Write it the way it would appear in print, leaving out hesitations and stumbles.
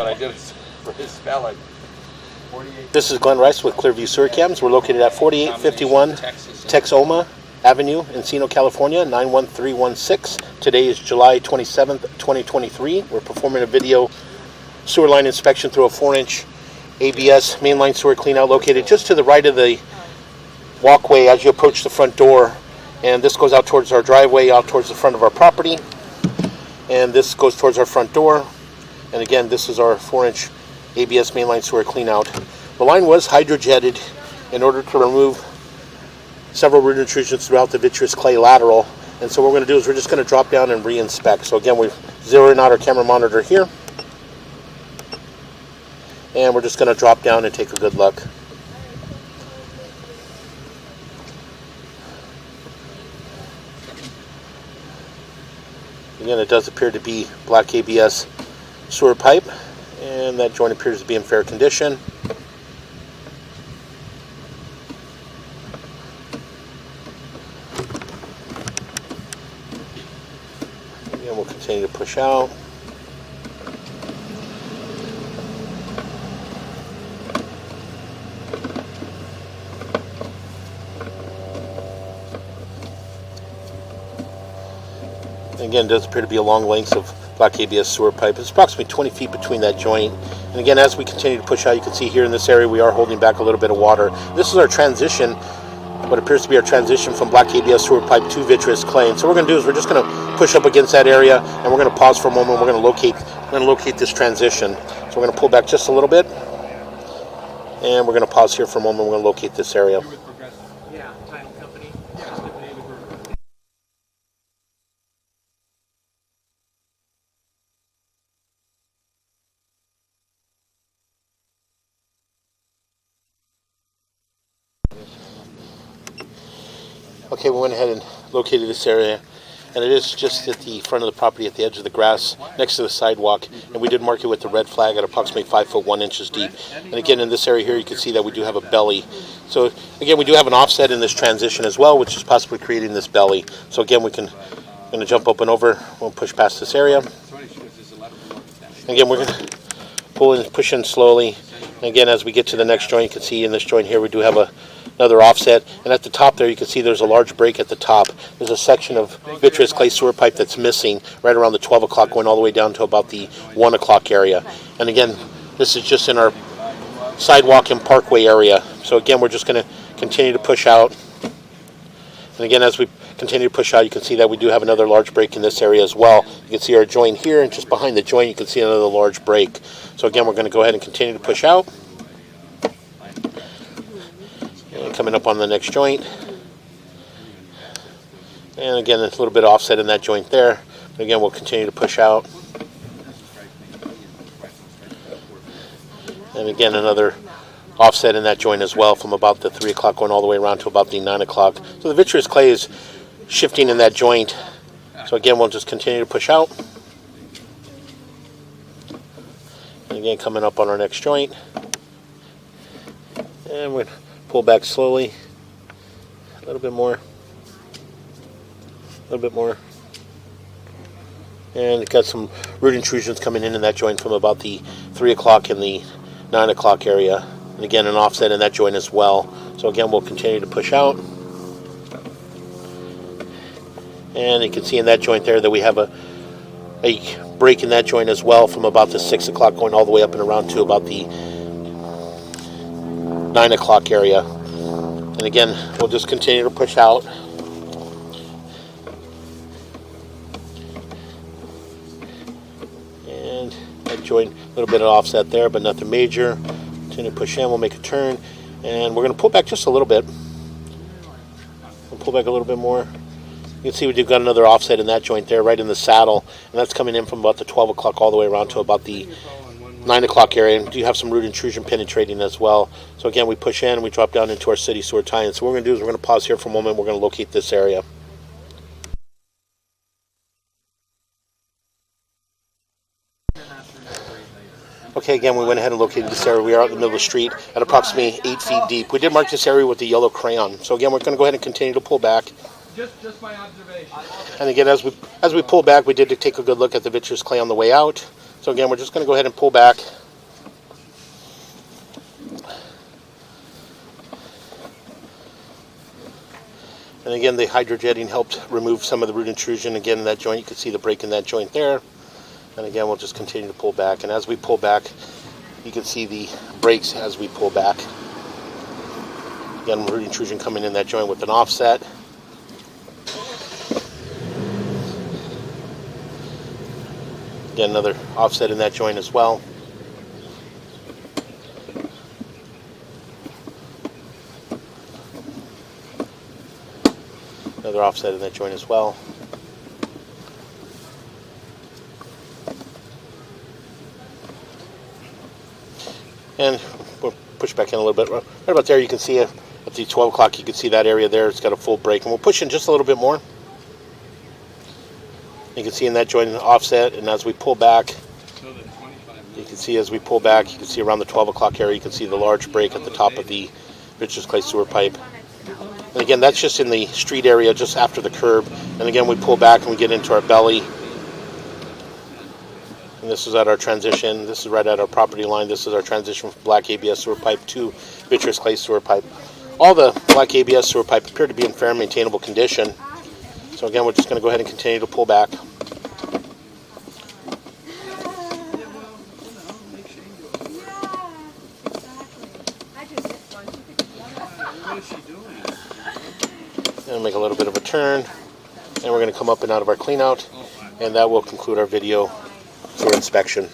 But I did it for his spelling. This is Glenn Rice with Clearview Sewer Cams. We're located at 4851 Texhoma Avenue Encino, California, 91316. Today is July 27th, 2023. We're performing a video sewer line inspection through a 4-inch ABS mainline sewer cleanout located just to the right of the walkway as you approach the front door. And this goes out towards our driveway, out towards the front of our property. And this goes towards our front door. And again, this is our 4-inch ABS mainline sewer cleanout. The line was hydrojetted in order to remove several root intrusions throughout the vitreous clay lateral. And so what we're going to do is we're just going to drop down and re-inspect. So again, we're zeroing out our camera monitor here. And we're just going to drop down and take a good look. Again, it does appear to be black ABS sewer pipe, and that joint appears to be in fair condition. Again, we'll continue to push out. Again, it does appear to be a long length of black ABS sewer pipe. It's approximately 20 feet between that joint. And again, as we continue to push out, you can see here in this area we are holding back a little bit of water. This is our transition, what appears to be our transition from black ABS sewer pipe to vitreous clay. And so what we're going to do is we're just going to push up against that area, and we're going to pause for a moment. We're going to locate this transition. So we're going to pull back just a little bit, and we're going to pause here for a moment. We're going to locate this area. Yeah, title company. Okay, we went ahead and located this area, and it is just at the front of the property at the edge of the grass next to the sidewalk, and we did mark it with the red flag at approximately 5 foot 1 inches deep. And again, in this area here you can see that we do have a belly. So again, we do have an offset in this transition as well, which is possibly creating this belly. So again, we're going to jump up and over. We'll push past this area. Again, we're going to pull and push in slowly. And again, as we get to the next joint, you can see in this joint here we do have another offset, and at the top there you can see there's a large break at the top. There's a section of vitreous clay sewer pipe that's missing right around the 12 o'clock going all the way down to about the 1 o'clock area. And again, this is just in our sidewalk and parkway area. So again, we're just going to continue to push out. And again, as we continue to push out, you can see that we do have another large break in this area as well. You can see our joint here, and just behind the joint you can see another large break. So again, we're going to go ahead and continue to push out. And coming up on the next joint. And again, there's a little bit of offset in that joint there. But again, we'll continue to push out. And again, another offset in that joint as well from about the 3 o'clock going all the way around to about the 9 o'clock. So the vitreous clay is shifting in that joint. So again, we'll just continue to push out. And again, coming up on our next joint. And we're pull back slowly, a little bit more, and got some root intrusions coming in that joint from about the 3 o'clock and the 9 o'clock area, and again an offset in that joint as well. So again, we'll continue to push out, and you can see in that joint there that we have a break in that joint as well from about the 6 o'clock going all the way up and around to about the 9 o'clock area. And again, we'll just continue to push out. And that joint, a little bit of offset there, but nothing major. Continue to push in, we'll make a turn. And we're going to pull back just a little bit. We'll pull back a little bit more. You can see we do got another offset in that joint there, right in the saddle. And that's coming in from about the 12 o'clock all the way around to about the 9 o'clock area, and do have some root intrusion penetrating as well. So again, we push in and we drop down into our city sewer tie-in. So what we're going to do is we're going to pause here for a moment. We're going to locate this area. Okay, again, we went ahead and located this area. We are out in the middle of the street at approximately 8 feet deep. We did mark this area with the yellow crayon. So again, we're going to go ahead and continue to pull back. Just my observation. And again, as we pull back, we did take a good look at the vitreous clay on the way out. So again, we're just going to go ahead and pull back. And again, the hydrojetting helped remove some of the root intrusion. Again, in that joint, you can see the break in that joint there. And again, we'll just continue to pull back. And as we pull back, you can see the breaks as we pull back. Again, root intrusion coming in that joint with an offset. Again, another offset in that joint as well. Another offset in that joint as well. And we'll push back in a little bit. Right about there, you can see it. At the 12 o'clock, you can see that area there. It's got a full break. And we'll push in just a little bit more. You can see in that joint an offset. And as we pull back, you can see as we pull back, you can see around the 12 o'clock area, you can see the large break at the top of the Richards Clay sewer pipe. And again, that's just in the street area, just after the curb. And again, we pull back and we get into our belly. And this is at our transition. This is right at our property line. This is our transition from black ABS sewer pipe to Richards Clay sewer pipe. All the black ABS sewer pipe appear to be in fair and maintainable condition. So again, we're just going to go ahead and continue to pull back. And make a little bit of a turn. And we're going to come up and out of our clean out. And that will conclude our video for inspection.